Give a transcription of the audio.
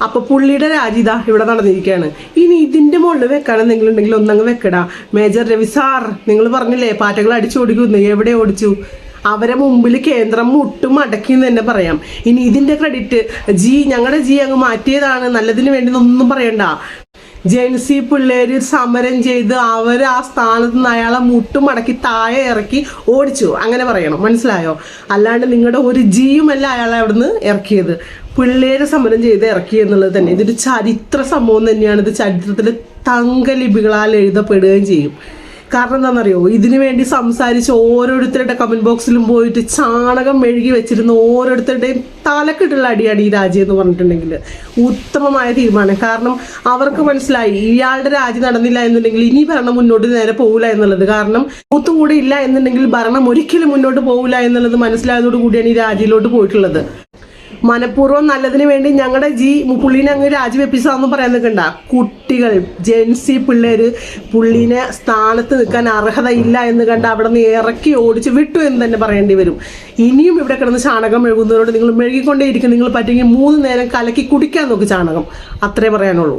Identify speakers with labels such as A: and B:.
A: അപ്പൊ പുള്ളിയുടെ രാജിത ഇവിടെ നടന്നിരിക്കുകയാണ്. ഇനി ഇതിന്റെ മുകളിൽ വെക്കാനെന്തെങ്കിലും ഉണ്ടെങ്കിൽ ഒന്നങ്ങ് വെക്കടാ. മേജർ രവി സാർ, നിങ്ങൾ പറഞ്ഞില്ലേ പാറ്റകൾ അടിച്ചു ഓടിക്കുന്നു, എവിടെ ഓടിച്ചു? അവരെ മുമ്പിൽ കേന്ദ്രം മുട്ടും അടക്കി എന്ന് തന്നെ പറയാം. ഇനി ഇതിന്റെ ക്രെഡിറ്റ് ഞങ്ങളുടെ അങ്ങ് മാറ്റിയതാണ്, നല്ലതിന് വേണ്ടി ഒന്നും പറയണ്ട. ജെൻസി പിള്ളേര് സമരം ചെയ്ത് അവർ ആ സ്ഥാനത്ത് നിന്ന് അയാളെ മുട്ടുമടക്കി താഴെ ഇറക്കി ഓടിച്ചു, അങ്ങനെ പറയണം, മനസ്സിലായോ? അല്ലാണ്ട് നിങ്ങളുടെ ഒരു ജിയുമല്ല അയാളെ അവിടുന്ന് ഇറക്കിയത്, പിള്ളേര് സമരം ചെയ്ത് ഇറക്കി എന്നുള്ളത് തന്നെ ഇതൊരു ചരിത്ര സംഭവം തന്നെയാണ്. ഇത് ചരിത്രത്തിൽ തങ്കലിപികളാൽ എഴുതപ്പെടുകയും ചെയ്യും. കാരണം എന്താണെന്നറിയോ, ഇതിനു വേണ്ടി സംസാരിച്ച് ഓരോരുത്തരുടെ കമന്റ് ബോക്സിലും പോയിട്ട് ചാണകം മെഴുകി വെച്ചിരുന്ന ഓരോരുത്തരുടെയും തലക്കിട്ടുള്ള അടിയാണ് ഈ രാജി എന്ന് പറഞ്ഞിട്ടുണ്ടെങ്കിൽ ഉത്തമമായ തീരുമാനം. കാരണം അവർക്ക് മനസ്സിലായി ഇയാളുടെ രാജി നടന്നില്ല എന്നുണ്ടെങ്കിൽ ഇനി ഭരണം മുന്നോട്ട് നേരെ പോകില്ല എന്നുള്ളത്. കാരണം ഒത്തും കൂടെ ഇല്ല എന്നുണ്ടെങ്കിൽ ഭരണം ഒരിക്കലും മുന്നോട്ട് പോകില്ല എന്നുള്ളത് മനസ്സിലായതോടു കൂടിയാണ് ഈ രാജിയിലോട്ട് പോയിട്ടുള്ളത്. മനഃപൂർവ്വം നല്ലതിന് വേണ്ടി ഞങ്ങളുടെ പുള്ളീനെ അങ്ങ് രാജിവെപ്പിച്ചാന്ന് പറയാൻ നിൽക്കണ്ട. കുട്ടികൾ, ജെൻസി പിള്ളേര് പുള്ളീനെ സ്ഥാനത്ത് നിൽക്കാൻ അർഹതയില്ല എന്ന് കണ്ട് അവിടെ നിന്ന് ഇറക്കി ഓടിച്ച് വിട്ടു എന്ന് തന്നെ പറയേണ്ടി വരും. ഇനിയും ഇവിടെ കിടന്ന് ചാണകം മെഴുകുന്നവരോട് നിങ്ങൾ മെഴുകിക്കൊണ്ടേയിരിക്കും. നിങ്ങൾ പറ്റുമെങ്കിൽ 3 നേരം കലക്കി കുടിക്കാൻ നോക്ക് ചാണകം, അത്രേ പറയാനുള്ളൂ.